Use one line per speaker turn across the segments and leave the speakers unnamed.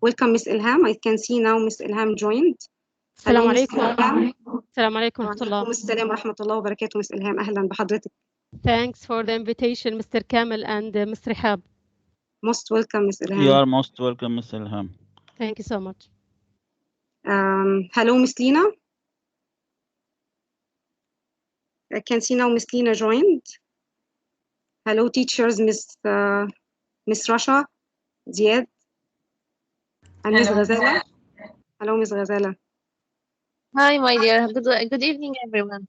Welcome, Miss Ilham. I can see now Miss Ilham joined.
السلام
Hello, Miss
عليكم.
Ilham.
السلام عليكم ورحمة
وعليكم
الله.
السلام ورحمة الله وبركاته. Miss Ilham, أهلا بحضرتك.
Thanks for the invitation, Mr. Kamel and Ms. Rehab.
Most welcome, Miss Ilham.
You are most welcome, Miss Ilham.
Thank you so much.
Hello, Miss Lina. I can see now Miss Lina joined. Hello, teachers, Miss Rasha, Ziad, and Miss Ghazala. Hello, Miss Ghazala.
Hi, my dear. Good evening, everyone.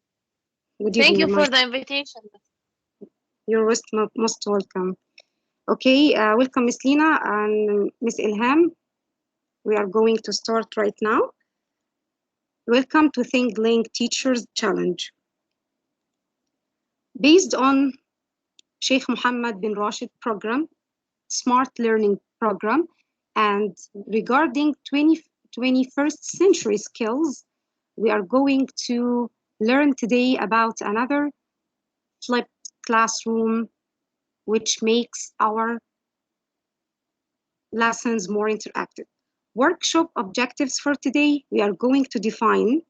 Good
Thank
evening.
you for the invitation.
You're most welcome. Okay, welcome, Miss Lina and Miss Ilham. We are going to start right now. Welcome to ThinkLink Teachers Challenge. Based on Sheikh Mohammed bin Rashid program, Smart Learning Program, and regarding 21st century skills, we are going to learn today about another flipped classroom, which makes our lessons more interactive. Workshop objectives for today, we are going to define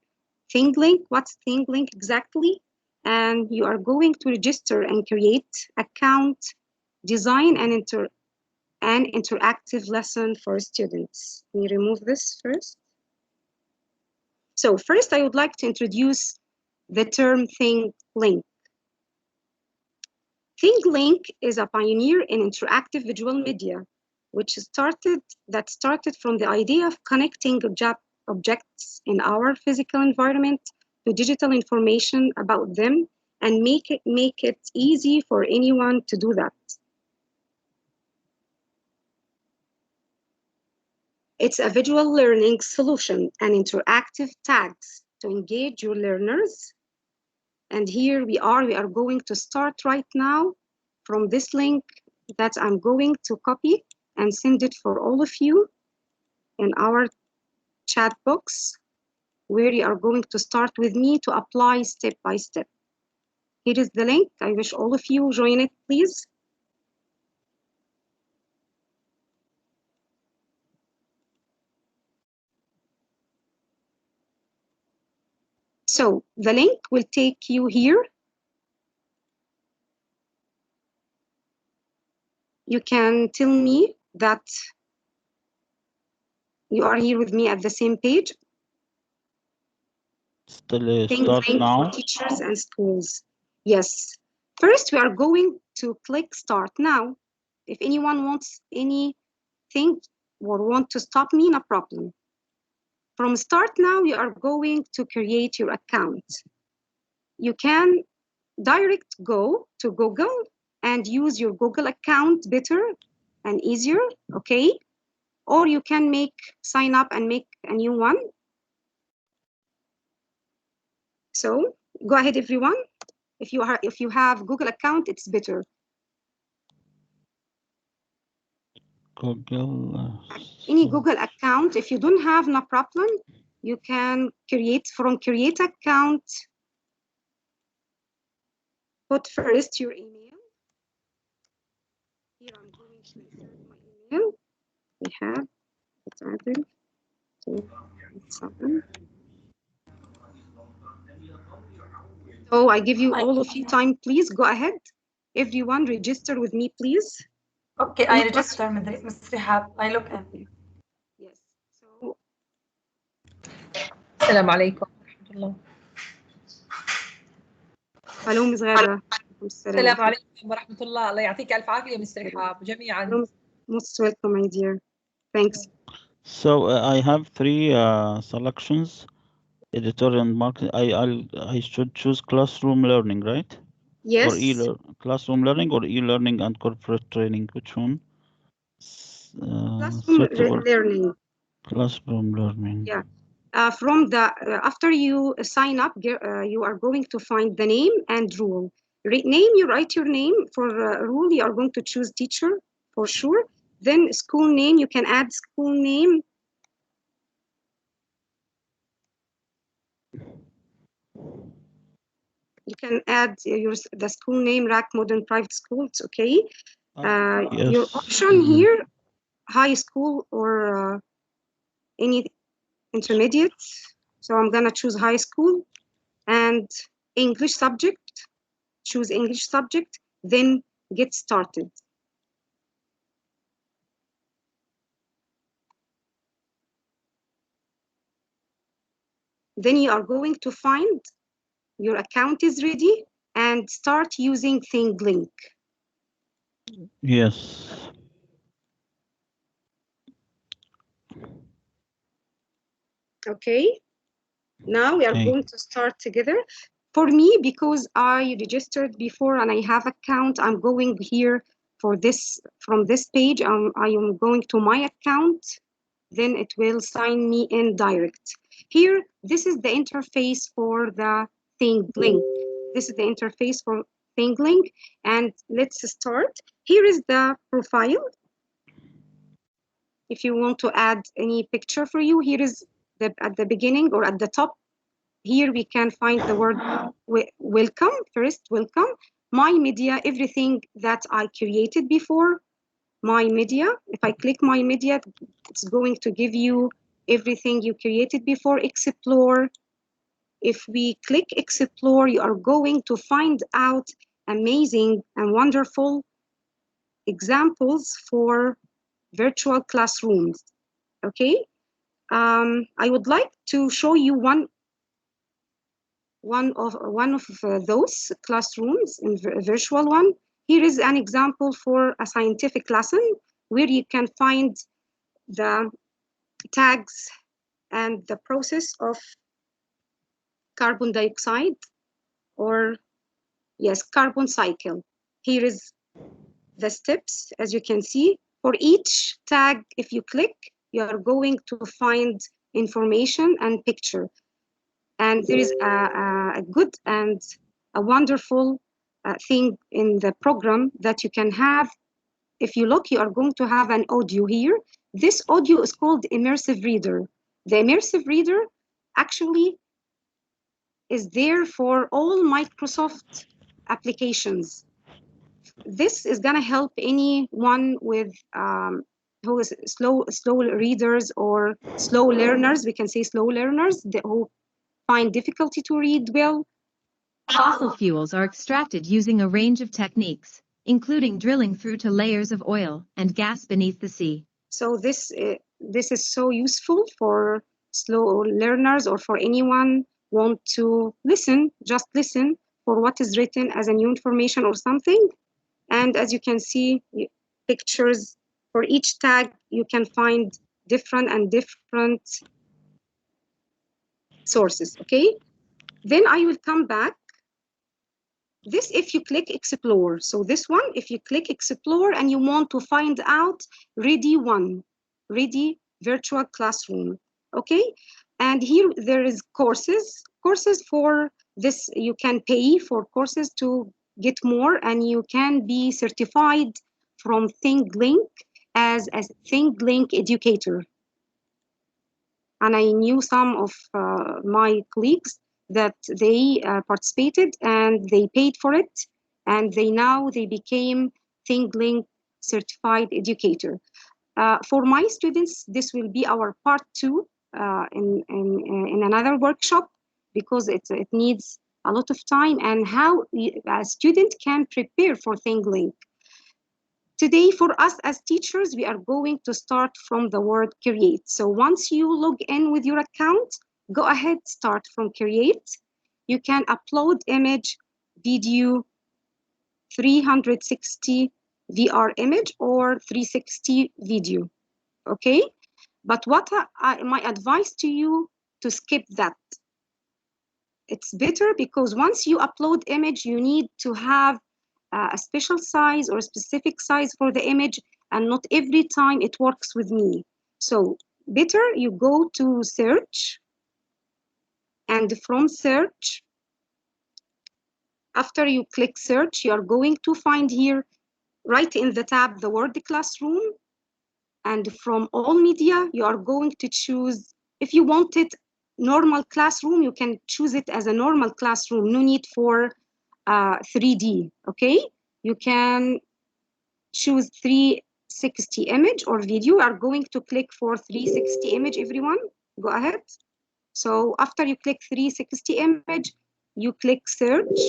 ThinkLink, what's ThinkLink exactly, and you are going to register and create account, design an interactive lesson for students. Let me remove this first. So first, I would like to introduce the term ThinkLink. ThinkLink is a pioneer in interactive visual media, which started from the idea of connecting objects in our physical environment to digital information about them and make it easy for anyone to do that. It's a visual learning solution and interactive tags to engage your learners. And here we are going to start right now from this link that I'm going to copy and send it for all of you in our chat box, where you are going to start with me to apply step by step. Here is the link. I wish all of you join it, please. So the link will take you here. You can tell me that you are here with me at the same page.
Still
Start now. For teachers and schools. Yes. First, we are going to click Start Now. If anyone wants anything or want to stop me, no problem. From Start Now, you are going to create your account. You can direct go to Google and use your Google account better and easier, okay? Or you can sign up and make a new one. So go ahead, everyone. If you have Google account, it's better.
Google.
Any Google account. If you don't have, no problem. You can create account. Put first your email. Here I'm going to insert my email. We have it's added to 7. So I give you all of you time, please go ahead. Everyone register with me, please.
Okay, I register, Ms. Rehab. I look in.
Yes. So.
Assalamu alaikum.
Hello, Ms. Ghada.
السلام عليكم ورحمة الله. الله يعطيك ألف عافية مس رحاب جميعا.
Most welcome, my dear. Thanks.
So I have 3 selections. Editorial and marketing. I should choose classroom learning, right?
Yes.
Or classroom learning or e-learning and corporate training. Which one?
Classroom learning.
Classroom learning.
Yeah. From the after you sign up, you are going to find the name and rule. Name, you write your name. For rule, you are going to choose teacher for sure. Then school name, you can add school name. You can add the school name, RAC Modern Private School. It's okay.
Yes.
Your option here, high school or any intermediate. So I'm gonna choose high school and English subject, choose English subject, then get started. Then you are going to find your account is ready and start using ThinkLink.
Yes.
Okay, now we are
Okay.
going to start together. For me, because I registered before and I have account, I'm going here for this, from this page, I am going to my account, then it will sign me in direct. Here, this is the interface for the ThinkLink. This is the interface for ThinkLink, and let's start. Here is the profile. If you want to add any picture for you, here is at the beginning or at the top. Here we can find the word welcome, first, welcome. My media, everything that I created before. My media, if I click my media, it's going to give you everything you created before. Explore. If we click explore, you are going to find out amazing and wonderful examples for virtual classrooms. Okay, I would like to show you one of those classrooms in virtual one. Here is an example for a scientific lesson where you can find the tags and the process of carbon dioxide, or yes, carbon cycle. Here is the steps, as you can see. For each tag, if you click, you are going to find information and picture. And there is a good and a wonderful thing in the program that you can have. If you look, you are going to have an audio here. This audio is called Immersive Reader. The Immersive Reader actually is there for all Microsoft applications. This is going to help anyone with who is slow readers or slow learners. We can say slow learners who find difficulty to read well.
Fossil fuels are extracted using a range of techniques, including drilling through to layers of oil and gas beneath the sea.
So this is so useful for slow learners or for anyone want to listen, just listen for what is written as a new information or something. And as you can see, pictures for each tag, you can find different sources, okay? Then I will come back. This, if you click explore. So this one, if you click explore and you want to find out ready virtual classroom, okay? And here there is courses for this. You can pay for courses to get more, and you can be certified from ThinkLink as a ThinkLink educator. And I knew some of my colleagues that they participated and they paid for it, and they became ThinkLink certified educator. For my students, this will be our part 2 in another workshop, because it needs a lot of time and how a student can prepare for ThinkLink. Today, for us as teachers, we are going to start from the word create. So once you log in with your account, go ahead, start from create. You can upload image, video, 360 VR image or 360 video, okay? But what my advice to you, to skip that. It's better because once you upload image, you need to have a special size or a specific size for the image, and not every time it works with me. So better you go to search, and from search, after you click search, you are going to find here, right in the tab, the word classroom. And from all media, you are going to choose, if you want it normal classroom, you can choose it as a normal classroom, no need for 3D, okay? You can choose 3 360 image or video. We are going to click for 360 image, everyone. Go ahead. So after you click 360 image, you click search.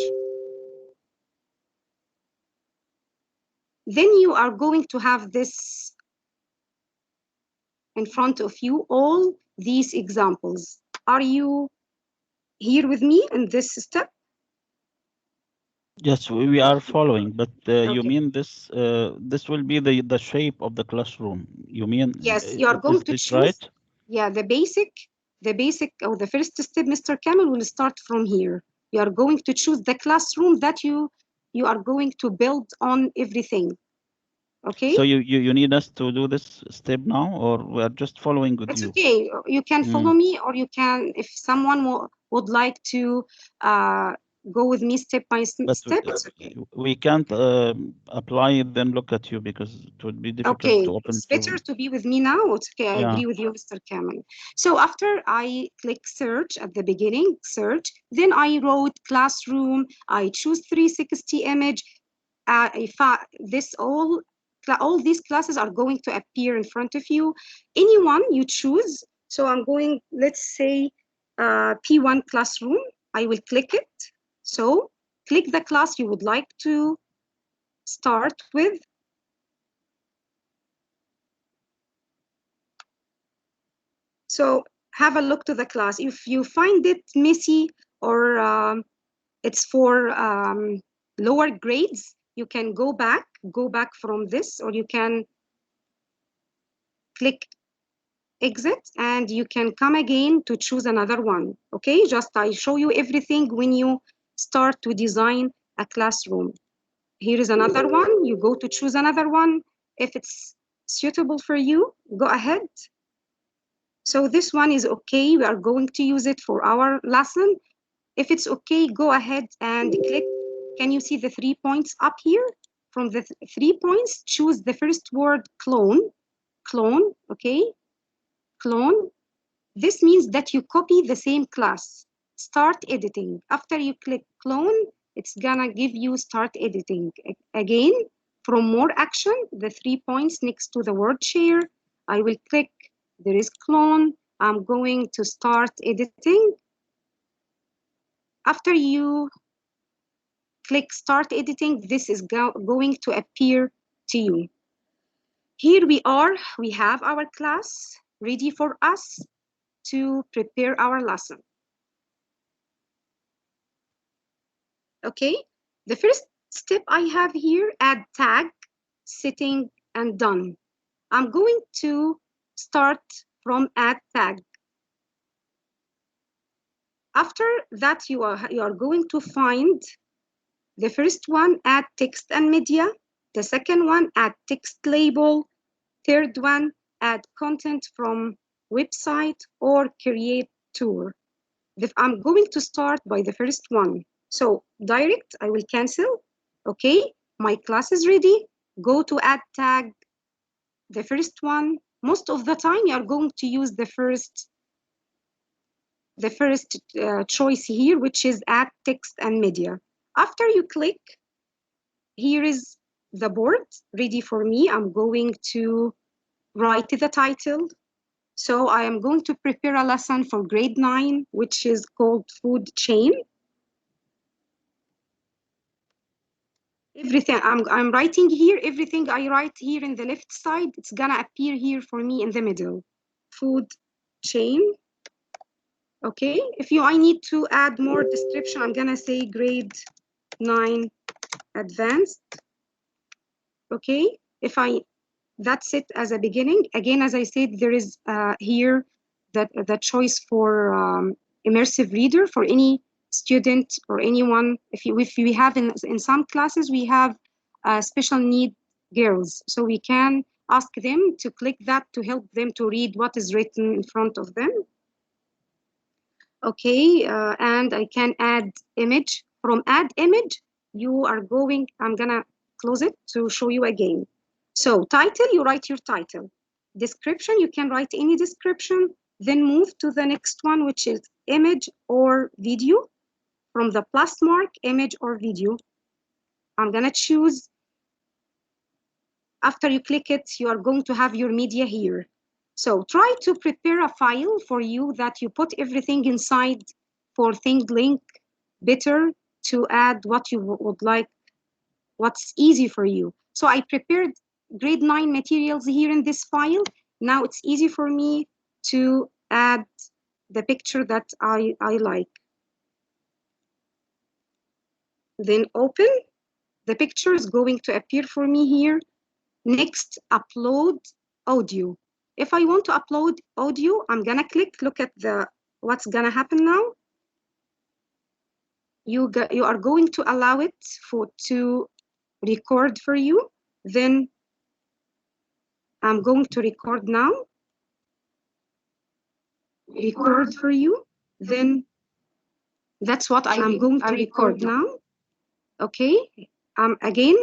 Then you are going to have this in front of you, all these examples. Are you here with me in this step?
Yes, we are following, but you
Okay.
mean this this will be the shape of the classroom. You mean
Yes, you are going
is
to
this
choose.
right?
Yeah, the basic or the first step, Mr. Kamel, will start from here. You are going to choose the classroom that you are going to build on everything. Okay?
So you need us to do this step now, or we are just following with
It's
you?
okay. You can follow me, or you can, if someone would like to go with me step by step, it's okay.
We can't apply then look at you because it would be difficult
Okay,
to open
it's better to be with me now. It's okay, I
Yeah.
agree with you, Mr. Kamel. So after I click search at the beginning, search, then I wrote classroom, I choose 360 image. All these classes are going to appear in front of you. Anyone you choose. So I'm going, let's say, P1 classroom. I will click it. So click the class you would like to start with. So have a look to the class. If you find it messy or it's for lower grades, you can go back from this, or you can click exit and you can come again to choose another one. Okay, just I show you everything when you start to design a classroom. Here is another one. You go to choose another one. If it's suitable for you, go ahead. So this one is okay. We are going to use it for our lesson. If it's okay, go ahead and click. Can you see the 3 points up here? From the 3 points, choose the first word, clone. Clone, okay? Clone. This means that you copy the same class. Start editing. After you click clone, it's gonna give you start editing. Again, from more action, the 3 points next to the word share, I will click, there is clone. I'm going to start editing. After you click start editing, this is going to appear to you. Here we are, we have our class ready for us to prepare our lesson. Okay, the first step I have here, add tag, setting, and done. I'm going to start from add tag. After that, you are going to find the first one, add text and media. The second one, add text label. Third one, add content from website or create tour. I'm going to start by the first one. So direct, I will cancel. Okay, my class is ready. Go to add tag, the first one. Most of the time, you are going to use the first choice here, which is add text and media. After you click, here is the board ready for me. I'm going to write the title. So I am going to prepare a lesson for grade 9, which is called food chain. Everything I'm writing here, everything I write here in the left side, it's gonna appear here for me in the middle. Food chain. Okay, if I need to add more description, I'm gonna say grade 9 advanced. Okay, that's it as a beginning. Again, as I said, there is here the choice for immersive reader for any student or anyone. If we have in some classes, we have special need girls, so we can ask them to click that to help them to read what is written in front of them. Okay, and I can add image. From add image, I'm gonna close it to show you again. So title, you write your title. Description, you can write any description, then move to the next one, which is image or video. From the plus mark, image or video. I'm gonna choose After you click it, you are going to have your media here. So try to prepare a file for you that you put everything inside for ThinkLink better to add what you would like, what's easy for you. So I prepared grade 9 materials here in this file. Now it's easy for me to add the picture that I like. Then open. The picture is going to appear for me here. Next, upload audio. If I want to upload audio, I'm gonna click, look at what's gonna happen now. You are going to allow it to record for you. Then I'm going to record now. Record for you. Then that's what I'm going to record now. Okay, again.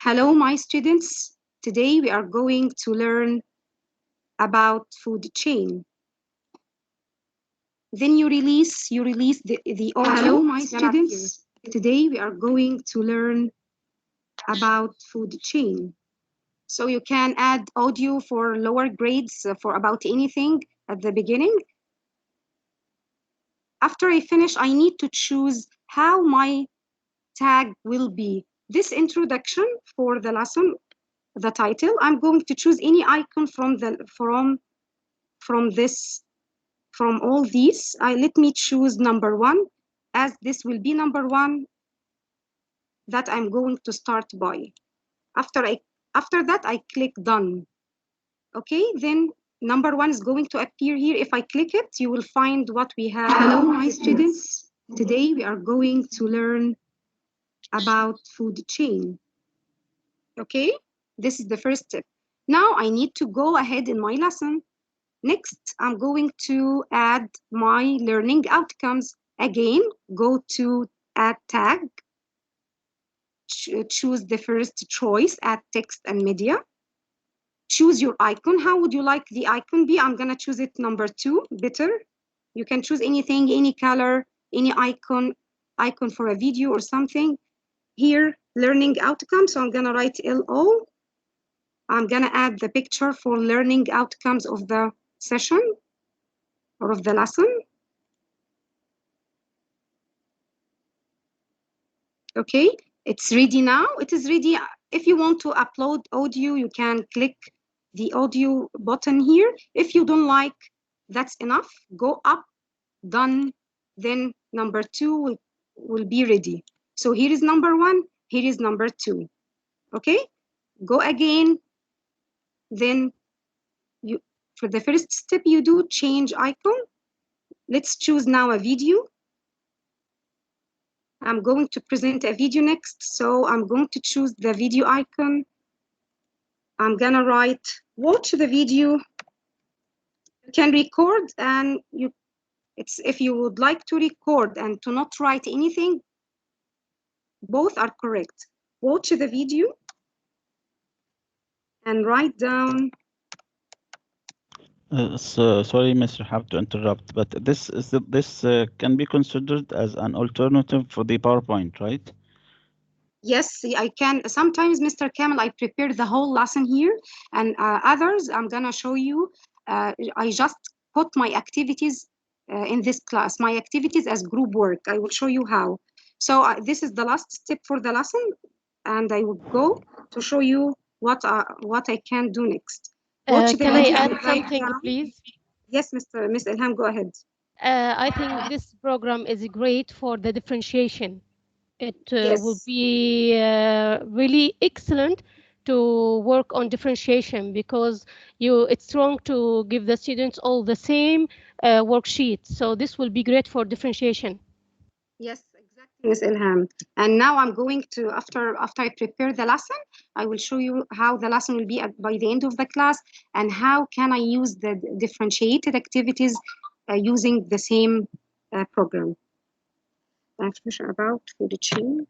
Hello, my students. Today we are going to learn about food chain. Then you release the audio. Hello, my students. Today we are going to learn about food chain. So you can add audio for lower grades for about anything at the beginning. After I finish, I need to choose how my tag will be. This introduction for the lesson, the title, I'm going to choose any icon from all these. Let me choose number 1, as this will be number 1 that I'm going to start by. After that, I click done. Okay, then number 1 is going to appear here. If I click it, you will find what we have. Hello, my students. Today we are going to learn about food chain. Okay, this is the first step. Now I need to go ahead in my lesson. Next, I'm going to add my learning outcomes. Again, go to add tag. Choose the first choice, add text and media. Choose your icon. How would you like the icon be? I'm gonna choose it number 2, better. You can choose anything, any color, any icon for a video or something. Here, learning outcome, so I'm gonna write LO. I'm gonna add the picture for learning outcomes of the session or of the lesson. Okay, it's ready now. It is ready. If you want to upload audio, you can click the audio button here. If you don't like, that's enough. Go up, done. Then number 2 will be ready. So here is number 1, here is number 2. Okay, go again. Then for the first step you do, change icon. Let's choose now a video. I'm going to present a video next, so I'm going to choose the video icon. I'm gonna write, watch the video. You can record, and if you would like to record and to not write anything, both are correct. Watch the video and write down.
Sorry, Mr. Rehab, to interrupt, but this can be considered as an alternative for the PowerPoint, right?
Yes, I can. Sometimes, Mr. Kamel, I prepare the whole lesson here, and others I'm gonna show you. I just put my activities in this class, my activities as group work. I will show you how. So this is the last step for the lesson, and I will go to show you what I can do next.
Can I add something, please?
Yes, Miss Ilham, go ahead.
I think this program is great for the differentiation. It will be really excellent to work on differentiation, because it's wrong to give the students all the same worksheet. So this will be great for differentiation.
Yes, exactly, Ms. Ilham. And now I'm going to, after I prepare the lesson, I will show you how the lesson will be by the end of the class, and how can I use the differentiated activities using the same program. About food chain.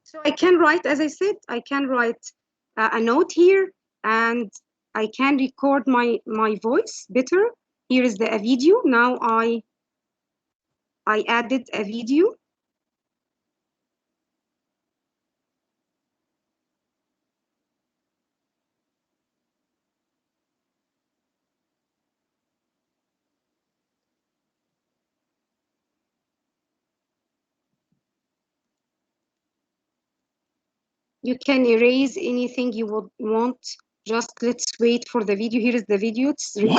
So I can write, as I said, I can write a note here, and I can record my voice better. Here is a video. Now I added a video. You can erase anything you would want. Just let's wait for the video. Here is the video. It's ready.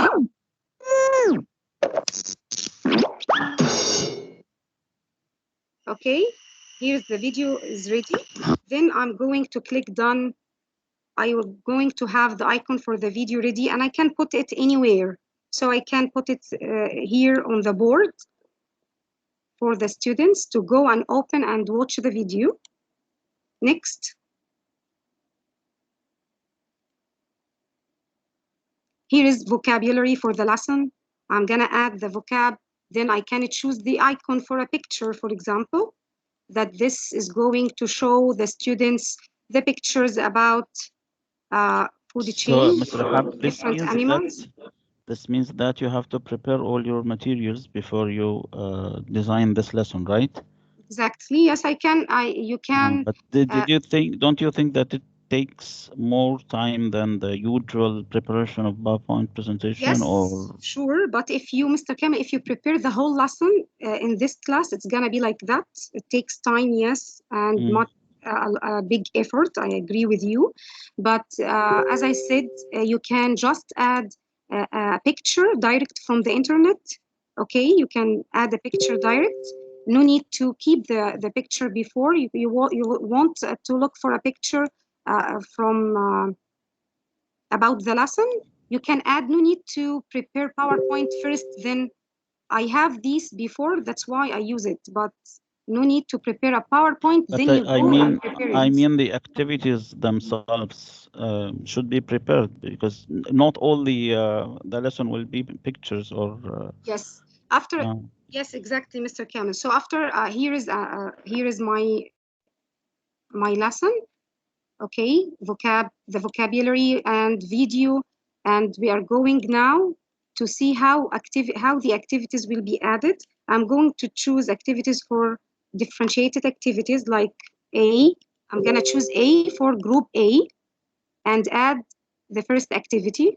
Okay, here's the video is ready. Then I'm going to click done. I am going to have the icon for the video ready, and I can put it anywhere. So I can put it here on the board for the students to go and open and watch the video. Next. Here is vocabulary for the lesson. I'm gonna add the vocab. Then I can choose the icon for a picture, for example, that this is going to show the students the pictures about food
So,
chain,
Mr. Rehab,
different
this means that you have to prepare all your materials before you design this lesson, right?
Exactly. Yes, I can. You can.
But don't you think that it takes more time than the usual preparation of PowerPoint presentation?
Yes,
or
sure. But if you, Mr. Kama, if you prepare the whole lesson in this class, it's gonna be like that. It takes time, yes, and much a big effort. I agree with you. But as I said, you can just add a picture direct from the internet. Okay, you can add a picture direct. No need to keep the picture before. You want to look for a picture from about the lesson. You can add. No need to prepare PowerPoint first. Then I have these before. That's why I use it. But no need to prepare a PowerPoint.
But
Then you go and prepare it.
I mean the activities themselves should be prepared, because not all the lesson will be pictures or.
Yes. After. Yes, exactly, Mr. Kamel. So after here is my lesson. Okay, the vocabulary and video, and we are going now to see how the activities will be added. I'm going to choose activities for differentiated activities like A. I'm gonna choose A for group A and add the first activity.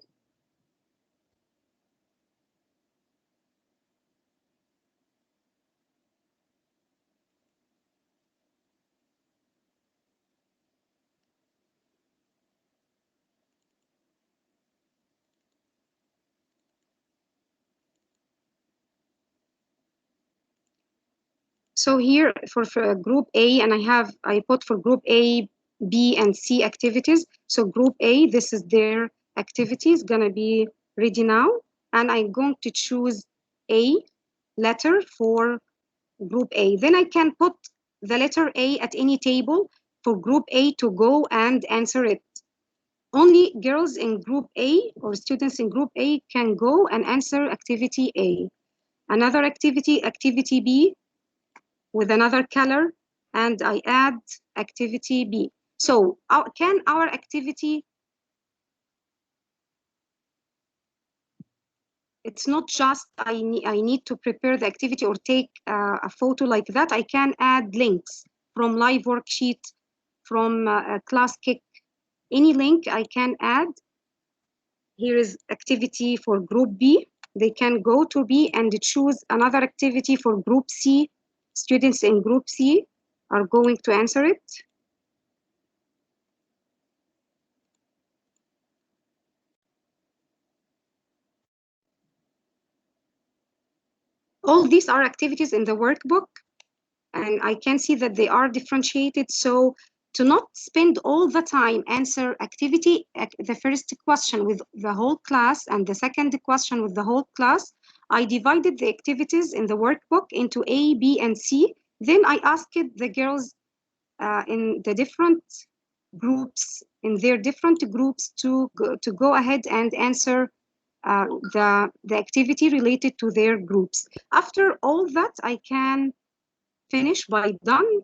So here for group A, and I put for group A, B, and C activities. So group A, this is their activity, is gonna be ready now. And I'm going to choose A letter for group A. Then I can put the letter A at any table for group A to go and answer it. Only girls in group A or students in group A can go and answer activity A. Another activity, activity B, with another color, and I add activity B. So can our activity, it's not just I need to prepare the activity or take a photo like that. I can add links from live worksheet, from class kick, any link I can add. Here is activity for group B. They can go to B and choose another activity for group C. Students in group C are going to answer it. All these are activities in the workbook, and I can see that they are differentiated. So to not spend all the time answer activity, the first question with the whole class and the second question with the whole class, I divided the activities in the workbook into A, B, and C. Then I asked the girls in the different groups, in their different groups, to go ahead and answer the activity related to their groups. After all that, I can finish by done.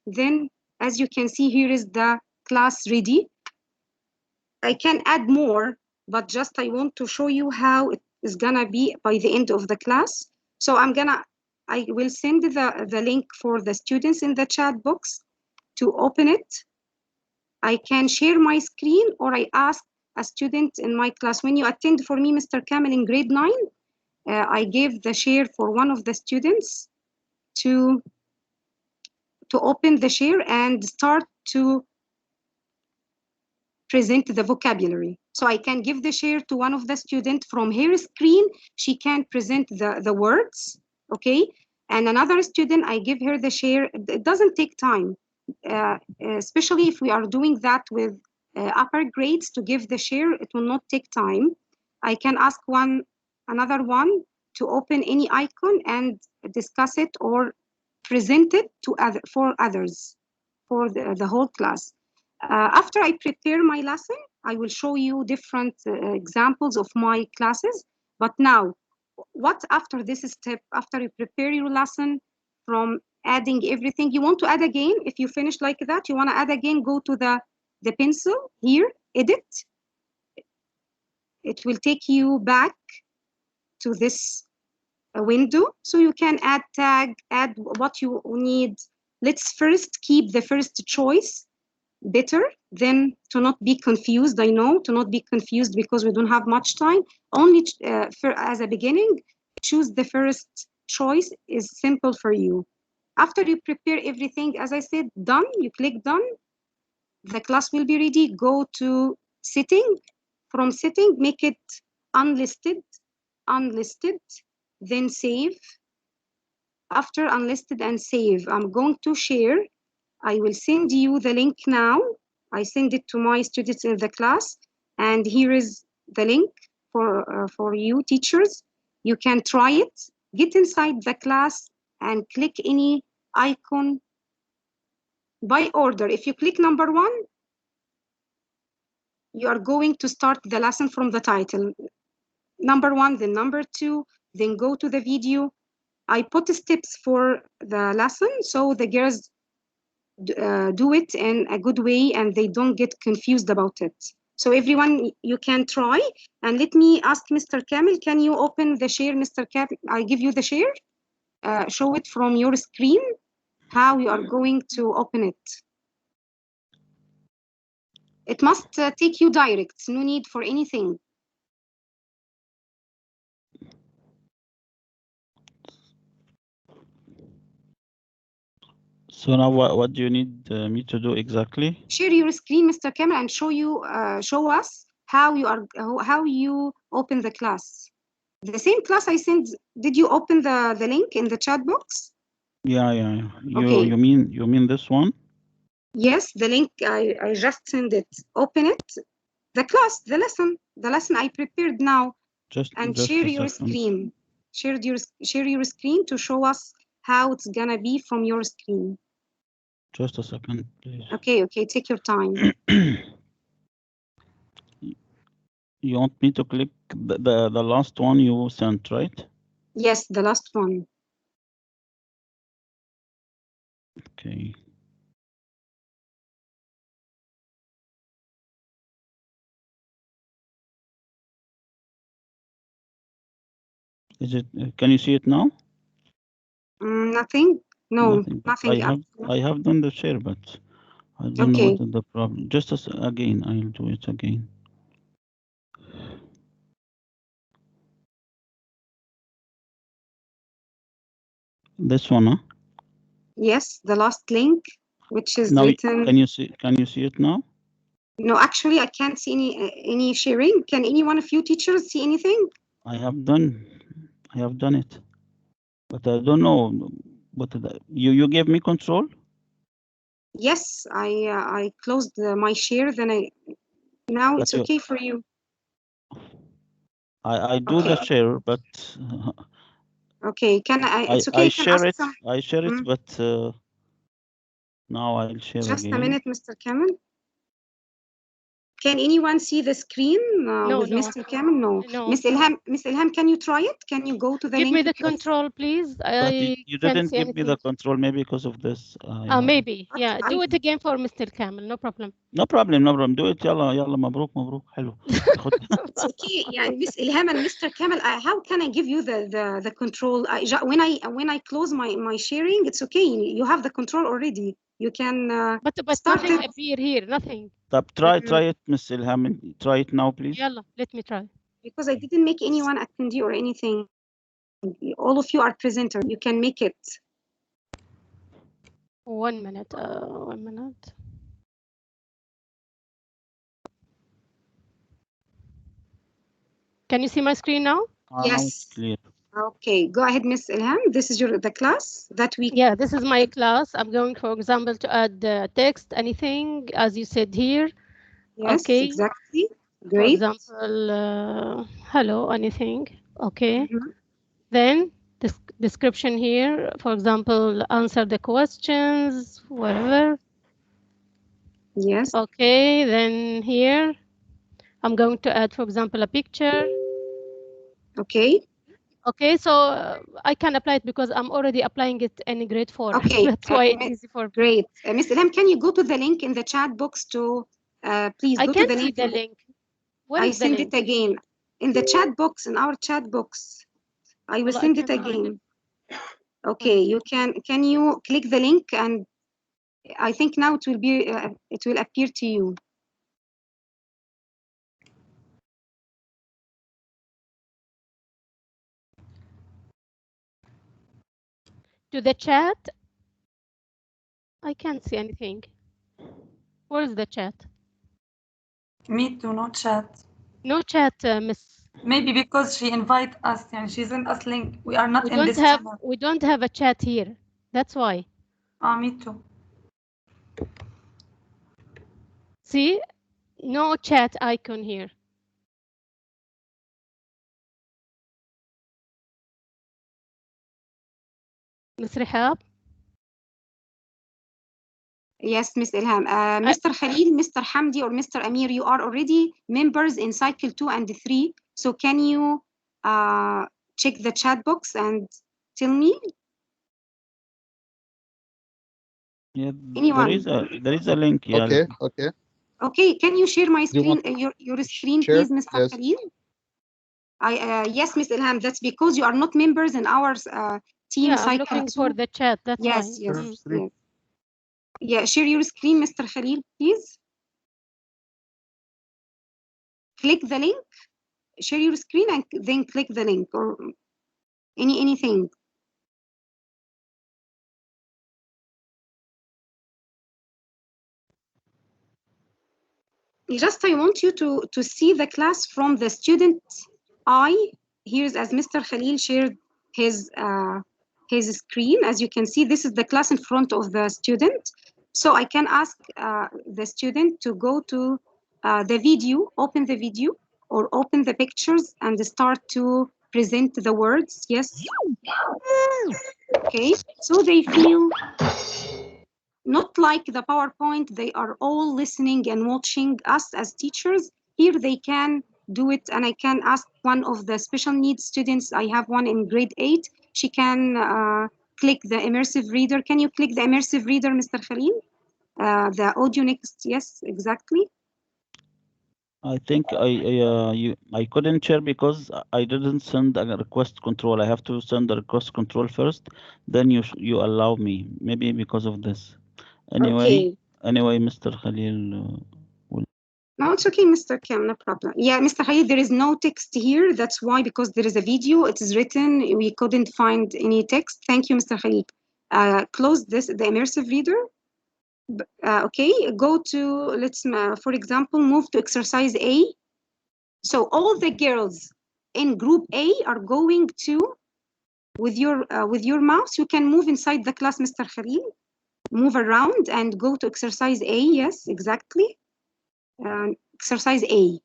Then, as you can see, here is the class ready. I can add more, but just I want to show you how it is gonna be by the end of the class. So I'm gonna I will send the link for the students in the chat box to open it. I can share my screen, or I ask a student in my class. When you attend for me, Mr. Kamel, in grade 9, I gave the share for one of the students to open the share and start to present the vocabulary. So I can give the share to one of the students from her screen. She can present the words, okay? And another student, I give her the share. It doesn't take time, especially if we are doing that with upper grades to give the share, it will not take time. I can ask another one to open any icon and discuss it or present it to for others, for the whole class. After I prepare my lesson, I will show you different examples of my classes. But now, what after this step, after you prepare your lesson from adding everything, you want to add again, if you finish like that, you want to add again, go to the pencil here, edit. It will take you back to this window, so you can add tag, add what you need. Let's first keep the first choice better than to not be confused. I know, to not be confused because we don't have much time. Only as a beginning, choose the first choice is simple for you. After you prepare everything, as I said, done, you click done, the class will be ready. Go to setting. From setting, make it unlisted, then save. After unlisted and save, I'm going to share. I will send you the link now. I send it to my students in the class, and here is the link for you teachers. You can try it. Get inside the class and click any icon by order. If you click number 1, you are going to start the lesson from the title. Number 1, then number 2, then go to the video. I put the steps for the lesson so the girls do it in a good way and they don't get confused about it. So everyone, you can try. And let me ask Mr. Kamel, can you open the share, Mr. Kamel? I give you the share. Show it from your screen, how you are going to open it. It must take you direct, no need for anything.
So now what do you need me to do exactly?
Share your screen, Mr. Kamel, and show us how you open the class. The same class I sent. Did you open the link in the chat box?
Yeah.
Okay.
You mean this one?
Yes, the link I just sent it. Open it. The class, the lesson I prepared now.
Just
share your
second.
screen. Share your screen to show us how it's gonna be from your screen.
Just a second, please.
Okay, take your time.
You want me to click the last one you sent, right?
Yes, the last one.
Okay. Is it? Can you see it now?
Nothing. No, nothing.
I have done the share, but I don't know what is the problem. Just again, I'll do it again. This one, huh?
Yes, the last link, which is
now,
written.
Can you see it now?
No, actually, I can't see any sharing. Can any one of you teachers see anything?
I have done it, but I don't know. But you gave me control.
Yes, I closed my share. Then now it's okay for you.
I do the share, but
okay. Can it's okay?
I share it. I share it, but now I'll share
just
again.
A minute, Mr. Kamel. Can anyone see the screen
No,
with
no.
Mr. Kamel? No.
No.
Miss Ilham, can you try it? Can you go to the
Give
link?
me the control, please.
But
I
you
can't
didn't
see
give me the
anything.
control, maybe because of this. Yeah.
Maybe. Yeah. Do it again for Mr. Kamel. No problem.
No problem, no problem. Do it. يلا يلا مبروك مبروك. حلو.
It's okay. Yeah, Miss Ilham and Mr. Kamel, how can I give you the control? When I close my sharing, it's okay. You have the control already. You can
But
start
nothing
it.
appear here. Nothing.
طب try it, Miss Ilham. Try it now, please.
Yalla, let me try.
Because I didn't make anyone attendee or anything. All of you are presenter. You can make it.
1 minute. 1 minute. Can you see my screen now?
Now
Yes.
it's clear.
Okay, go ahead, Miss Ilham. This is the class that we.
Yeah, this is my class. I'm going, for example, to add text, anything, as you said here.
Yes,
okay.
Exactly.
For
Great.
example, hello, anything. Okay.
Mhm.
Then this description here, for example, answer the questions, whatever.
Yes.
Okay, then here, I'm going to add, for example, a picture.
Okay.
Okay, so I can apply it because I'm already applying it in grade 4.
Okay.
That's why it's easy for me.
Great. Miss Ilham, can you go to the link in the chat box to please
I
go to
can't
the
see
link?
the link. Where
I
is the
send
link?
it again in the chat box, in our chat box. I will
Well,
send it
can't find
again. Okay, you can you click the link, and I think now it will appear to you.
To the chat? I can't see anything. Where is the chat?
Me too, no chat.
No chat, Miss.
Maybe because she invite us and she sent us link. We are not in this channel.
We don't have a chat here. That's why.
Me too.
See? No chat icon here. Miss Rehab?
Yes, Miss Ilham. Mr. Khalil, Mr. Hamdi, or Mr. Amir, you are already members in cycle 2 and 3. So can you check the chat box and tell me?
Yeah,
Anyone?
there is a link. Yeah.
Okay, okay.
Okay, can you share my
Do you
screen,
want
your screen,
share?
please, Mr.
Yes.
Khalil? Yes, Miss Ilham, that's because you are not members in our team
Yeah,
cycle
I'm looking
2.
for the chat. That's
Yes,
why.
yes,
Sure.
yes. Yeah, share your screen, Mr. Khalil, please. Click the link, share your screen, and then click the link or anything. Just I want you to see the class from the student eye. Here's as Mr. Khalil shared his screen. As you can see, this is the class in front of the student. So I can ask the student to go to the video, open the video, or open the pictures and start to present the words. Yes. Okay. So they feel not like the PowerPoint, they are all listening and watching us as teachers. Here they can do it, and I can ask one of the special needs students. I have one in grade 8. She can click the immersive reader. Can you click the immersive reader, Mr. Khalil? The audio next, yes, exactly.
I think I couldn't share because I didn't send a request control. I have to send a request control first, then you allow me. Maybe because of this. Anyway, Mr. Khalil will.
No, it's okay, Mr. Kim, no problem. Yeah, Mr. Khalil, there is no text here. That's why, because there is a video, it is written. We couldn't find any text. Thank you, Mr. Khalil. Close the immersive reader. Okay, go to, for example, move to exercise A. So all the girls in group A are going to, with your mouse, you can move inside the class, Mr. Khalil. Move around and go to exercise A. Yes, exactly. Exercise A.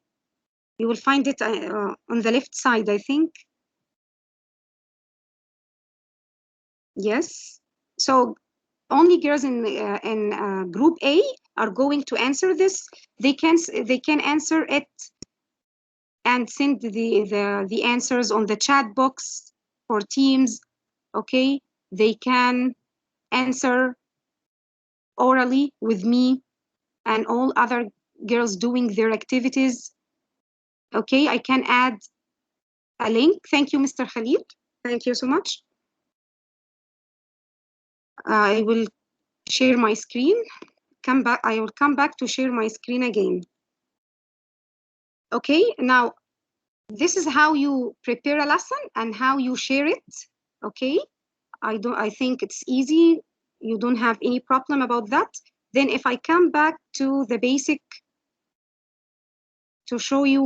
You will find it on the left side, I think. Yes. So only girls in group A are going to answer this. They can answer it and send the answers on the chat box for Teams. Okay, they can answer orally with me and all other girls doing their activities. Okay, I can add a link. Thank you, Mr. Khalid. Thank you so much. I will share my screen. I will come back to share my screen again. Okay, now this is how you prepare a lesson and how you share it. Okay, I think it's easy. You don't have any problem about that. Then if I come back to the basic to show you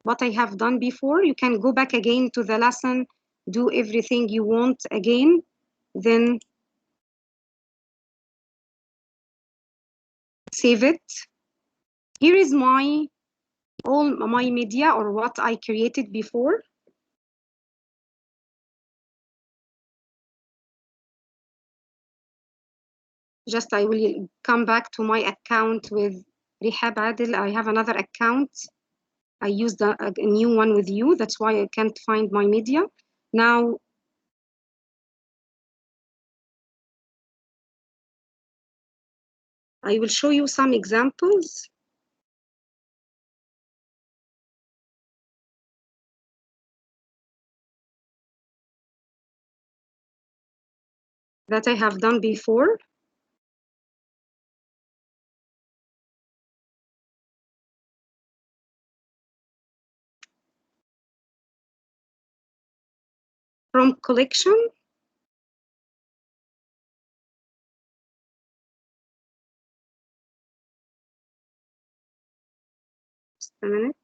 what I have done before, you can go back again to the lesson, do everything you want again, then save it. Here is all my media or what I created before. Just I will come back to my account with Rehab Adil. I have another account. I used a new one with you. That's why I can't find my media. Now, I will show you some examples. That I have done before. From collection. Just a minute.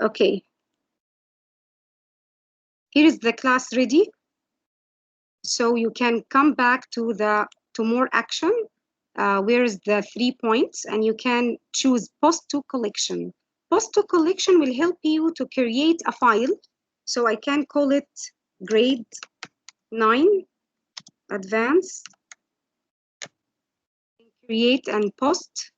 Okay. Here is the class ready. So you can come back to more action. Where is the 3 points? And you can choose post to collection. Post to collection will help you to create a file. So I can call it grade 9 advanced. Create and post.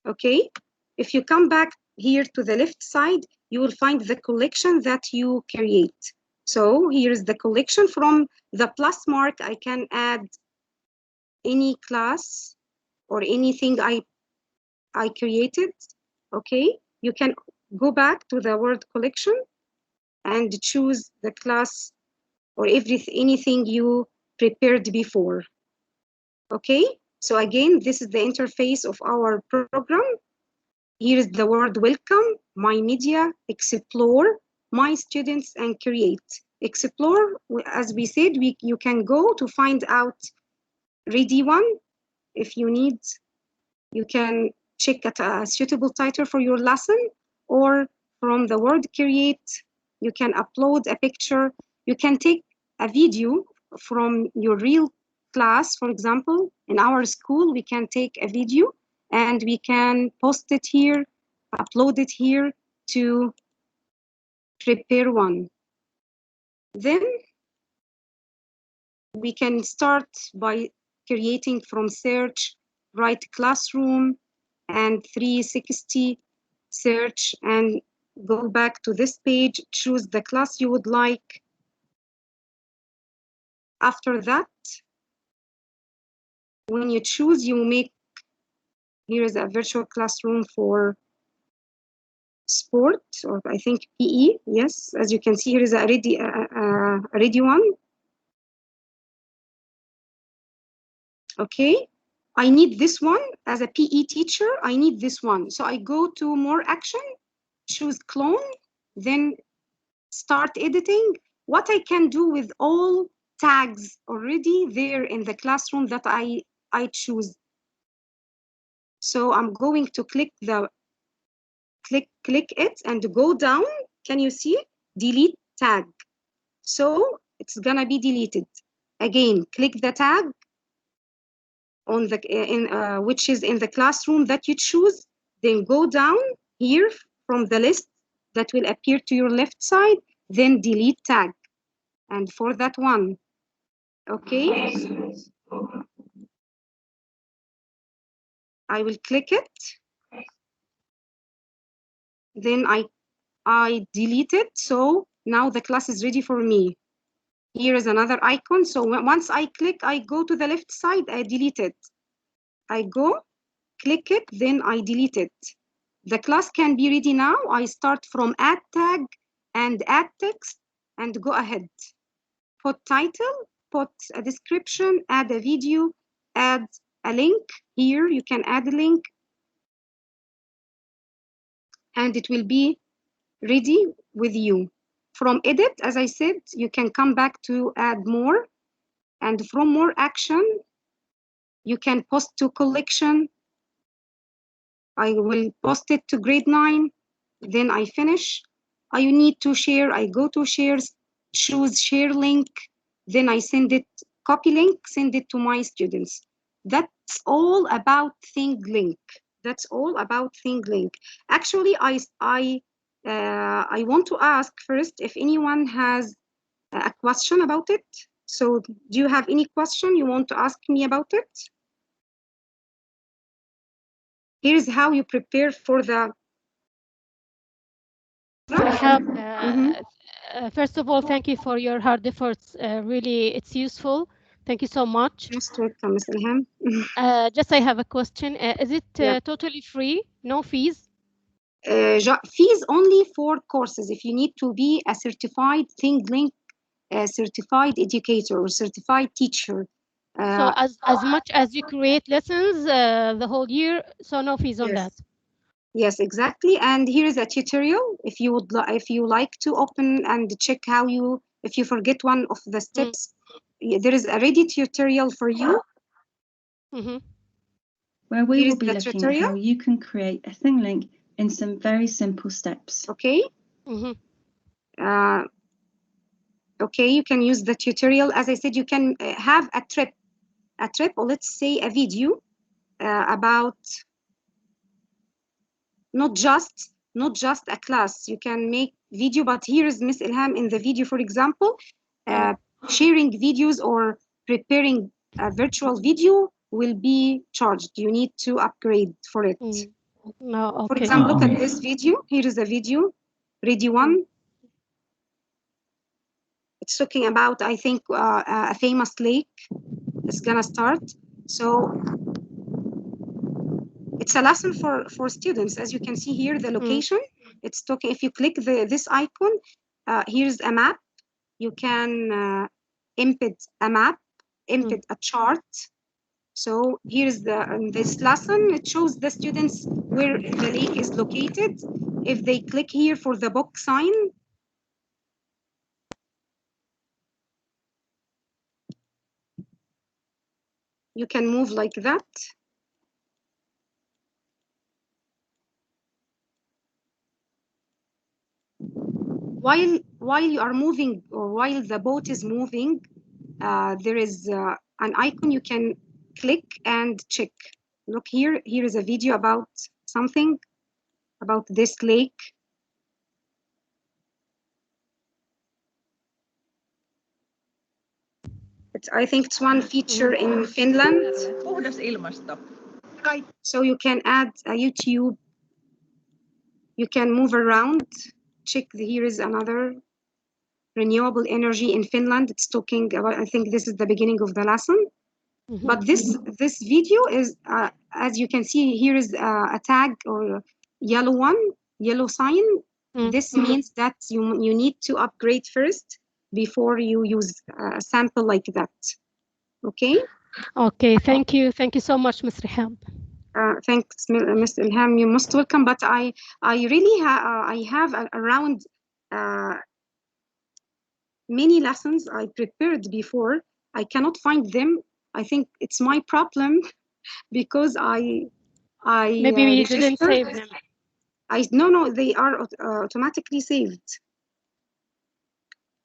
Okay. If you come back here to the left side, you will find the collection that you create. So here's the collection. From the plus mark, I can add any class or anything I created. Okay, you can go back to the word collection and choose the class or anything you prepared before. Okay, so again, this is the interface of our program. Here is the word welcome, my media, explore, my students, and create. Explore, as we said, you can go to find out ready one. If you need, you can check at a suitable title for your lesson, or from the word create, you can upload a picture. You can take a video from your real class. For example, in our school, we can take a video and we can post it here, upload it here to prepare one. Then we can start by creating from search, write classroom, and 360 search and go back to this page, choose the class you would like. After that, when you choose, you make, here is a virtual classroom for sport, or I think PE, yes, as you can see, here is a ready one. Okay, I need this one as a PE teacher, I need this one. So I go to more action, choose clone, then start editing. What I can do with all tags already there in the classroom that I choose. So I'm going to click it and go down. Can you see? Delete tag. So it's gonna be deleted. Again, click the tag on the which is in the classroom that you choose, then go down here from the list that will appear to your left side, then delete tag. And for that one, okay, I will click it. Then I delete it. So now the class is ready for me. Here is another icon. So once I click, I go to the left side, I delete it. I go, click it, then I delete it. The class can be ready now. I start from add tag and add text and go ahead. Put title, put a description, add a video, add a link. Here you can add a link and it will be ready with you. From edit, as I said, you can come back to add more. And from more action, you can post to collection. I will post it to grade 9. Then I finish. I need to share. I go to shares, choose share link. Then I send it, copy link, send it to my students. That's all about ThinkLink. That's all about ThinkLink. Actually, I want to ask first if anyone has a question about it. So do you have any question you want to ask me about it? Here's how you prepare for the...
Rehab, first of all, thank you for your hard efforts. Really, it's useful. Thank you so much.
Most welcome, Ms. Ilham.
Just I have a question. Is it
Yeah.
totally free? No fees?
Fees only for courses. If you need to be a certified ThinkLink, certified educator or certified teacher.
So as much as you create lessons the whole year, so no fees on that.
Yes, exactly. And here is a tutorial. If you would, if you like to open and check how you, if you forget one of the steps, there is a ready tutorial for you.
Where we
Here
will
is
be
the
looking
tutorial.
at how you can create a ThinkLink in some very simple steps.
Okay. Okay, you can use the tutorial. As I said, you can have a trip, or let's say a video about not just a class. You can make video, but here is Miss Ilham in the video, for example, sharing videos or preparing a virtual video will be charged. You need to upgrade for it.
No, okay.
For example, look at this video. Here is a video, ready one. It's talking about, I think, a famous lake. It's gonna start. So it's a lesson for students. As you can see here, the location, it's talking, if you click this icon, here's a map. You can embed a map, embed a chart. So here's this lesson. It shows the students where the lake is located. If they click here for the book sign, you can move like that. While you are moving, or while the boat is moving, there is an icon you can click and check. Look here. Here is a video about something about this lake. I think it's one feature in Finland. So you can add a YouTube. You can move around. Check. Here is another renewable energy in Finland. It's talking about, I think this is the beginning of the lesson. But this video is, as you can see, here is a tag or yellow sign. This means that you need to upgrade first before you use a sample like that. Okay?
Okay, thank you. Thank you so much, Ms. Rehab.
Thanks, Ms. Ilham. You're most welcome. But I really I have around many lessons I prepared before. I cannot find them. I think it's my problem because I
maybe you didn't save them.
No, they are automatically saved.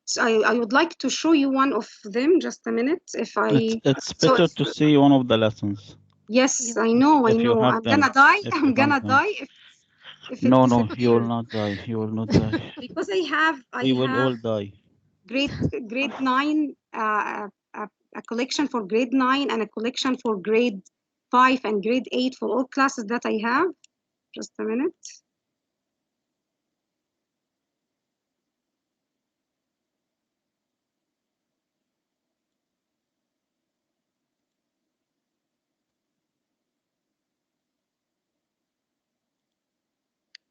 So I would like to show you one of them. Just a minute. If I
It's
so
better to see one of the lessons.
yes, I know.
If you have
I'm
them.
gonna die.
If
I'm
you have
gonna
them.
die if it
No, no, you will
disappears.
not die. You will not die.
Because I
We will
have
all die.
grade 9 a collection for grade 9 and a collection for grade 5 and grade 8 for all classes that I have. Just a minute.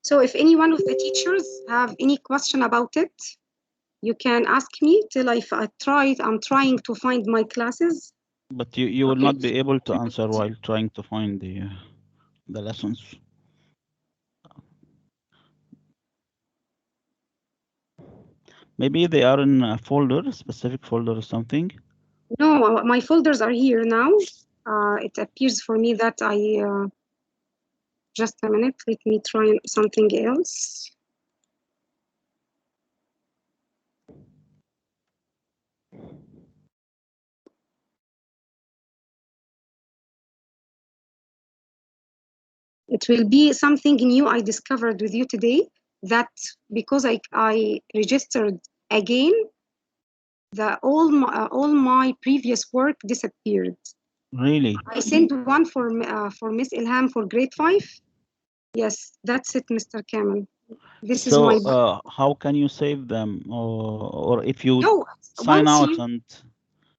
So if any one of the teachers have any question about it, you can ask me till I'm trying to find my classes.
But you will
Okay.
not be able to answer while trying to find the lessons. Maybe they are in a folder, a specific folder or something.
No, my folders are here now. It appears for me that just a minute, let me try something else. It will be something new I discovered with you today, that because I registered again, all my previous work disappeared.
Really?
I sent one for Miss Ilham for grade 5. Yes, that's it, Mr. Kamel. This is my.
So how can you save them? Or if you
No,
sign
once
out
you.
and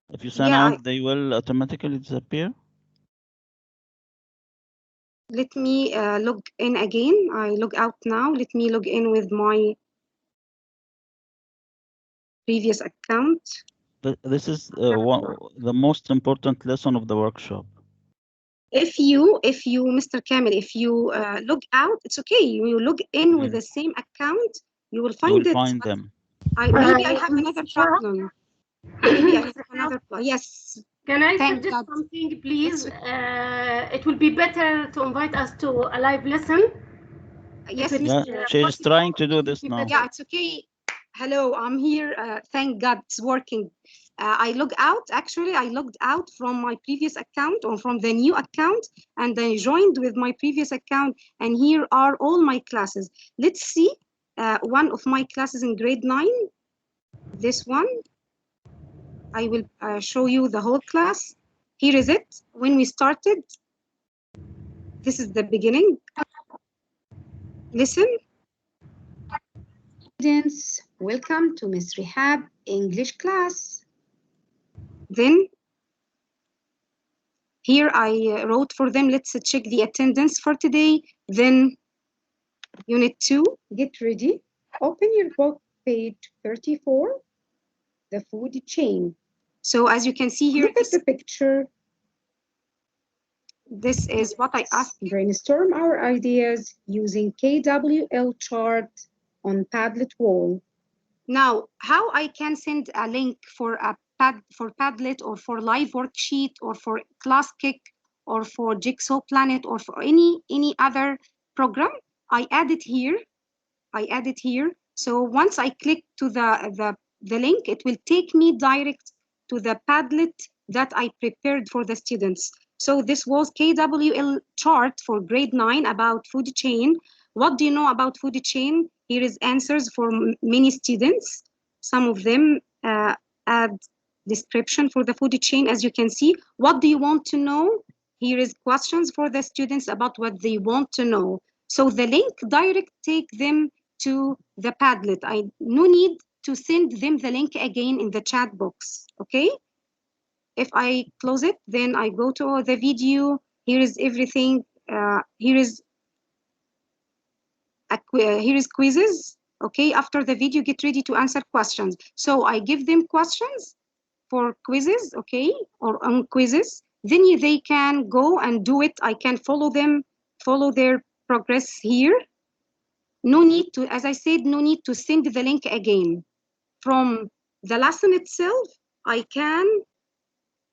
if you sign
Yeah,
out, they will automatically disappear?
let me log in again. I log out now. Let me log in with my previous account.
This is the most important lesson of the workshop.
If you, Mr. Kamel, if you log out, it's okay. You log in with the same account, you will
You will
find it.
find them.
Maybe I have another problem. Maybe I have another problem. Yes.
Can I
Thank
suggest
God.
something, please? It will be better to invite us to a live lesson.
Yes,
Yeah,
Mr.
she's trying to do this now.
Yeah, it's okay. Hello, I'm here. Thank God it's working. I logged out. Actually, I logged out from my previous account or from the new account, and I joined with my previous account. And here are all my classes. Let's see one of my classes in grade 9. This one. I will show you the whole class. Here is it. When we started, this is the beginning. Listen. Students, welcome to Miss Rehab English class. Then here I wrote for them, let's check the attendance for today. Then unit 2, get ready. Open your book, page 34, the food chain. So as you can see here, look at the picture. This is what I asked. Brainstorm our ideas using KWL chart on Padlet wall. Now, how I can send a link for Padlet or for live worksheet or for ClassKick or for Jigsaw Planet or for any other program, I add it here. So once I click to the link, it will take me direct to the Padlet that I prepared for the students. So this was KWL chart for grade 9 about food chain. What do you know about food chain? Here is answers for many students. Some of them add description for the food chain, as you can see. What do you want to know? Here is questions for the students about what they want to know. So the link direct take them to the Padlet. No need to send them the link again in the chat box, okay? If I close it, then I go to the video. Here is everything. Here is quizzes. Okay, after the video, get ready to answer questions. So I give them questions for quizzes, okay, or on quizzes. Then they can go and do it. I can follow them, follow their progress here. No need to, as I said, no need to send the link again. From the lesson itself, I can,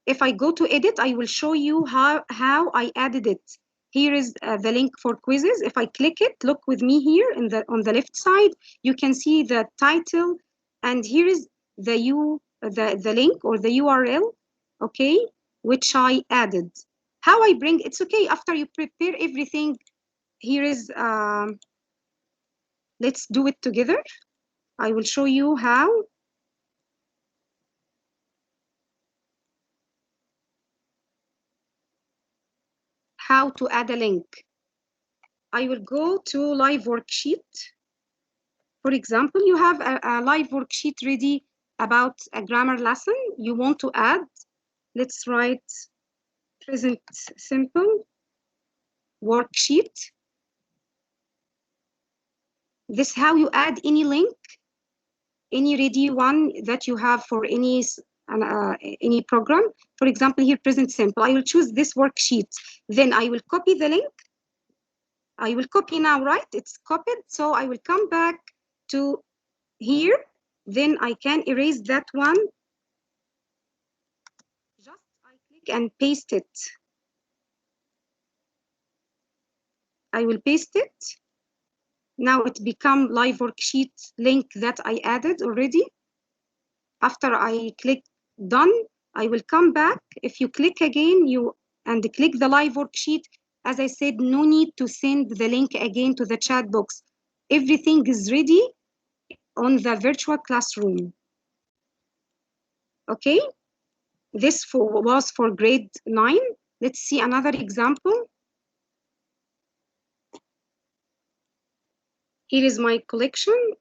if I go to edit, I will show you how I added it. Here is the link for quizzes. If I click it, look with me here on the left side, you can see the title. And here is the link or the URL, okay, which I added. How I bring, it's okay, after you prepare everything, here is, let's do it together. I will show you how. How to add a link. I will go to live worksheet. For example, you have a live worksheet ready about a grammar lesson you want to add. Let's write present simple worksheet. This is how you add any link, any ready one that you have for any program. For example, here present simple. I will choose this worksheet. Then I will copy the link. I will copy now, right? It's copied. So I will come back to here. Then I can erase that one. Just I click and paste it. I will paste it. Now it become live worksheet link that I added already. After I click done, I will come back. If you click again, and click the live worksheet, as I said, no need to send the link again to the chat box. Everything is ready on the virtual classroom. Okay, this was for grade 9. Let's see another example. Here is my collection.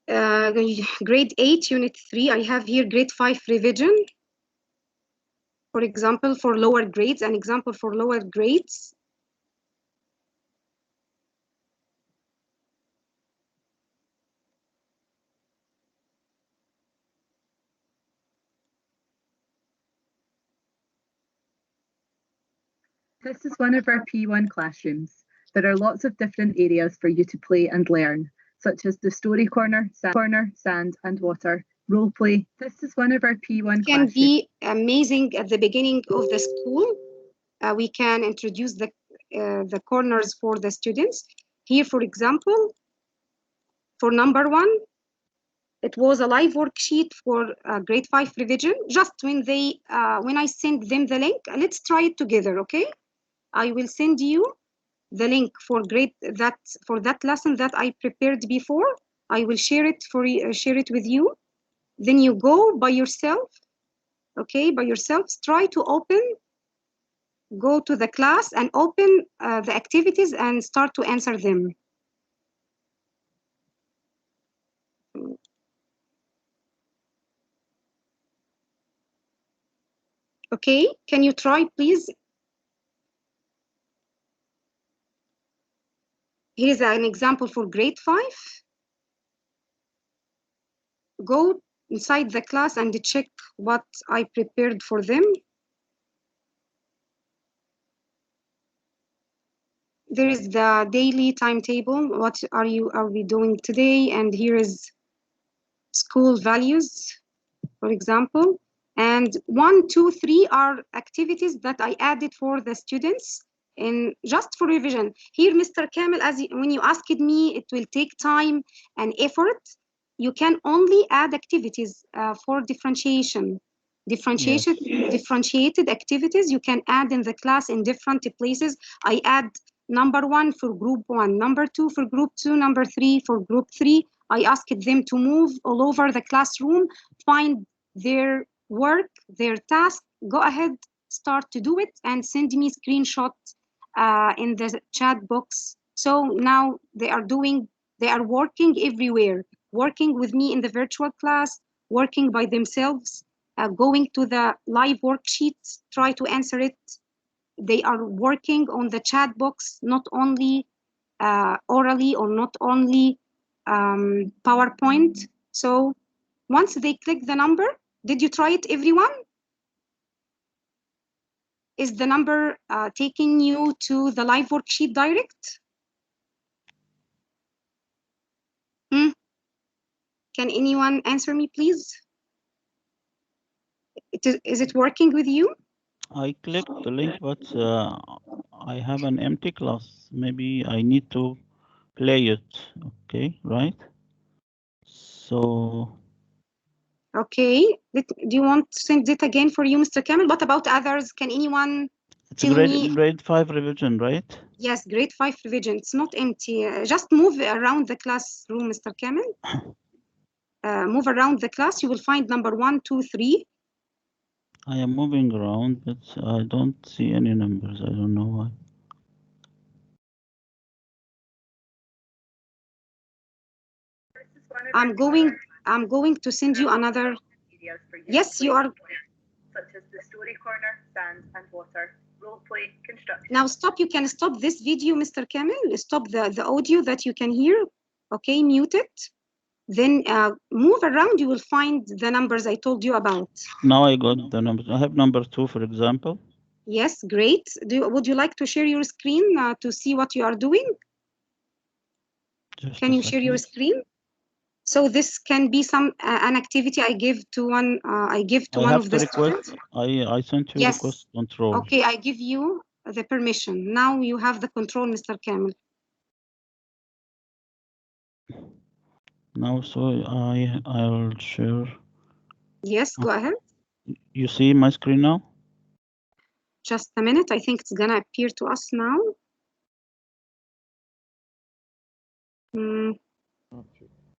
Grade 8, unit 3. I have here grade 5 revision. For example, for lower grades, an example for lower grades.
This is one of our P1 classrooms. There are lots of different areas for you to play and learn, such as the story corner, sand and water, role play. This is one of our P1
Can
classrooms.
be amazing at the beginning of the school. We can introduce the corners for the students. Here, for example, for number 1, it was a live worksheet for grade 5 revision. Just when I send them the link, let's try it together, okay? I will send you the link for that lesson that I prepared before. I will share it with you. Then you go by yourself, okay? By yourself, try to go to the class and open the activities and start to answer them. Okay, can you try, please? Here is an example for grade 5. Go inside the class and check what I prepared for them. There is the daily timetable. What are we doing today? And here is school values, for example. And 1, 2, 3 are activities that I added for the students and just for revision. Here, Mr. Kamel, when you asked me, it will take time and effort. You can only add activities for differentiation. Differentiated activities you can add in the class in different places. I add number 1 for group 1, number 2 for group 2, number 3 for group 3. I asked them to move all over the classroom, find their work, their task, go ahead, start to do it, and send me screenshots in the chat box. So now they are working everywhere, working with me in the virtual class, working by themselves, going to the live worksheets, try to answer it. They are working on the chat box, not only orally or not only PowerPoint. So once they click the number, did you try it, everyone? Is the number taking you to the live worksheet direct? Can anyone answer me, please? Is it working with you?
I clicked the link, but I have an empty class. Maybe I need to Play it. Okay, right? So
Okay. Do you want to send it again for you, Mr. Kamel? What about others? Can anyone
it's a
tell me?
grade 5 revision, right?
Yes, grade 5 revision. It's not empty. Just move around the classroom, Mr. Kamel. Move around the class. You will find number 1, 2, 3.
I am moving around, but I don't see any numbers. I don't know why.
I'm going to send you another. Yes, you are.
Such as the story corner, sand and water, role play, construction.
Now stop. You can stop this video, Mr. Kamel. Stop the audio that you can hear. Okay, mute it. Then move around. You will find the numbers I told you about.
Now I got the numbers. I have number 2, for example.
Yes, great. Would you like to share your screen to see what you are doing?
Just
Can you share your screen? So this can be some an activity I give to one. I give to one of the students.
I sent you
Yes.
request control.
Okay, I give you the permission. Now you have the control, Mr. Kamel.
Now, so I'll share.
Yes, go ahead.
You see my screen now?
Just a minute. I think it's gonna appear to us now.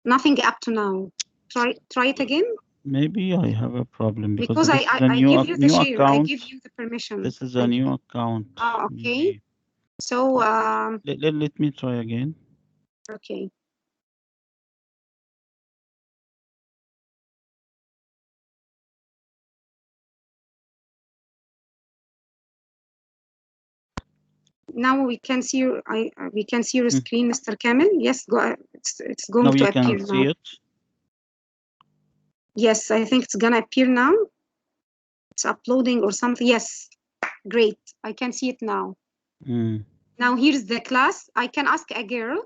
Nothing up to now. Try it again.
Maybe I have a problem
Because
this
I
is a new,
give you the
new
share.
account.
I give you the permission.
This is a new account.
Oh, okay.
Maybe.
So
let me try again.
Okay. Now we can see your we can see your screen, Mr. Kamel. Yes, go ahead. It's going to appear now.
Now you can see it.
Yes, I think it's gonna appear now. It's uploading or something. Yes, great. I can see it now. Now here's the class. I can ask a girl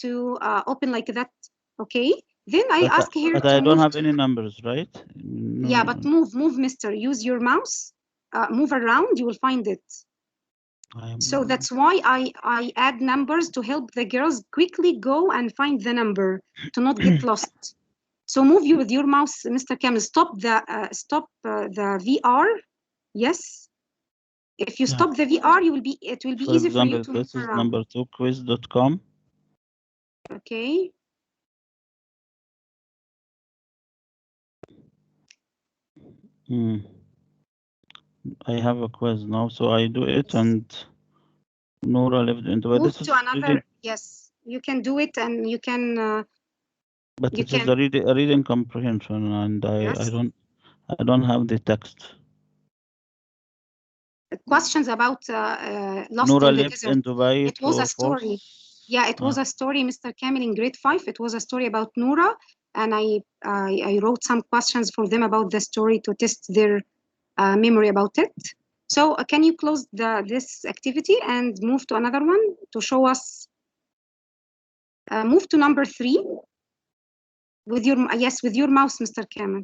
to open like that. Okay. Then I ask her
but
to
I don't
move
have any numbers, right? No.
Yeah, but move, mister. Use your mouse. Move around. You will find it. So that's why I add numbers to help the girls quickly go and find the number to not get lost. So move you with your mouse, Mr. Kamel. Stop the VR. Yes. If you stop the VR, it will be
for
easy
example,
for you to move
this is
around.
number 2 quiz.com.
Okay.
I have a quiz now, so I do it, and Nora lived into it.
Move to another. Yes, you can do it, and you can.
But this is a reading comprehension, and I don't have the text.
Questions about Lost
Nora
in the
lived
Desert.
in Dubai.
It was a story. Yeah, it was a story, Mr. Kamel, in grade 5. It was a story about Nora, and I wrote some questions for them about the story to test their memory about it. So can you close this activity and move to another one to show us? Move to number 3 with your with your mouse, Mr. Kamel.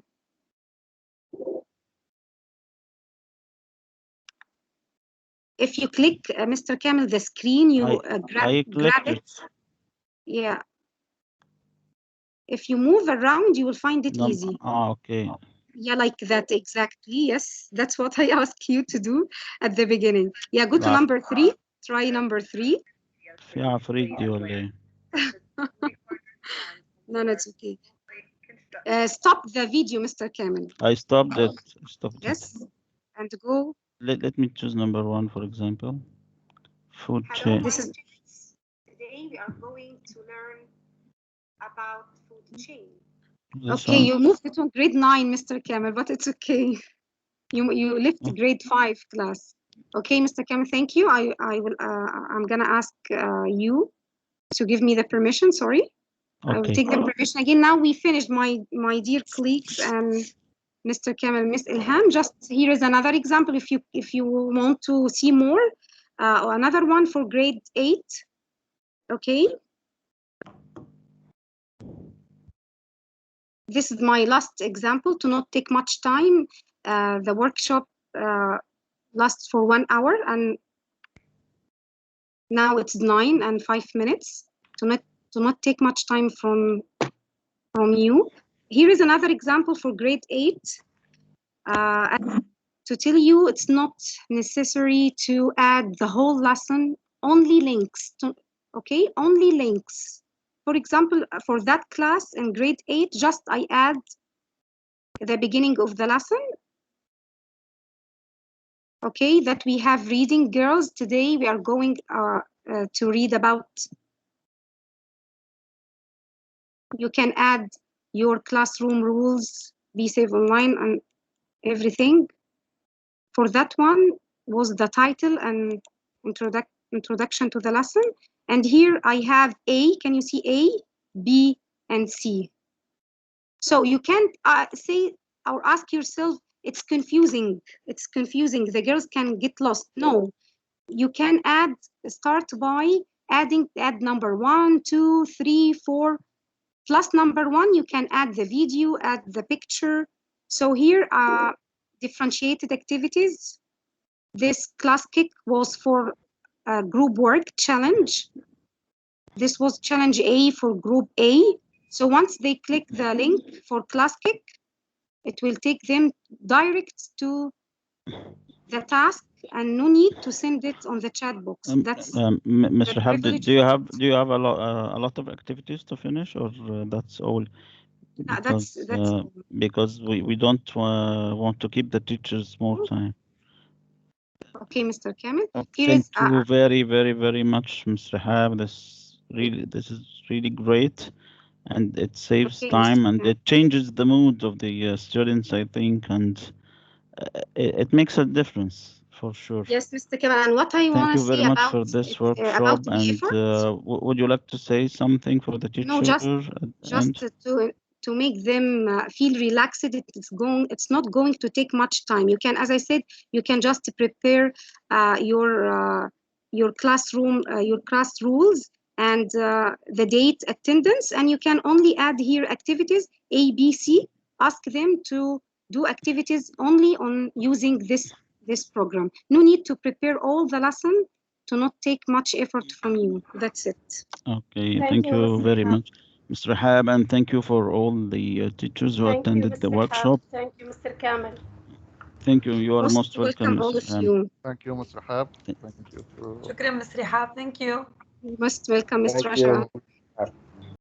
If you click, Mr. Kamel, the screen, you grab it. Yeah. If you move around, you will find it easy.
Okay.
Yeah, like that, exactly. Yes, that's what I asked you to do at the beginning. Yeah, go to number 3. Try number 3.
Yeah, no,
no, it's okay. Stop the video, Mr. Kamel.
I stopped it.
Yes, and go.
Let me choose number 1, for example. Food chain.
Today we are going to learn about food chain.
This
okay,
one?
you moved to grade 9, Mr. Kamel, but it's okay. You left grade 5 class. Okay, Mr. Kamel, thank you. I'm gonna ask you to give me the permission. Sorry. Okay. I will take the permission again. Now we finished, my dear colleagues and Mr. Kamel, Miss Ilham. Just here is another example. If you want to see more, another one for grade 8. Okay. This is my last example to not take much time. The workshop lasts for 1 hour, and now it's 9 and 5 minutes. to not take much time from you. Here is another example for grade 8. To tell you, it's not necessary to add the whole lesson, only links. Okay, only links. For example, for that class in grade 8, just I add the beginning of the lesson. Okay, that we have reading girls. Today we are going to read about. You can add your classroom rules, be safe online, and everything. For that one was the title and introduction to the lesson. And here I have A. Can you see A, B, and C? So you can't say or ask yourself, it's confusing. It's confusing. The girls can get lost. No, you can start by add number 1, 2, 3, 4. Plus number 1, you can add the video, add the picture. So here are differentiated activities. This class kick was for group work challenge. This was challenge A for group A. So once they click the link for class kick, it will take them direct to the task and no need to send it on the chat box. That's
Ms. Rehab, do you have a lot of activities to finish, or that's all? Because because we don't want to keep the teachers more time.
Okay, Mr. Kamel.
Thank you very much, Ms. Rehab. This is really great, and it saves time and it changes the mood of the students, I think, and it makes a difference for sure.
Yes, Mr. Kamel. And what I want to say
Thank you very much for this workshop. And would you like to say something for the teacher?
No, just to make them feel relaxed. It's not going to take much time. You can, as I said, you can just prepare your classroom, your class rules, and the date, attendance, and you can only add here activities A, B, C. Ask them to do activities only on using this program. No need to prepare all the lesson, to not take much effort from you. That's it.
Okay, thank you very much, Mr. Rehab, and thank you for all the teachers who attended the workshop.
Thank you, Mr. Kamel.
Thank you. You are most welcome,
all
Mr.
of you.
Thank you, Mr. Rehab. Thank you.
شكرا Mr. Rehab. Thank you.
Most welcome, Mr. Ashra.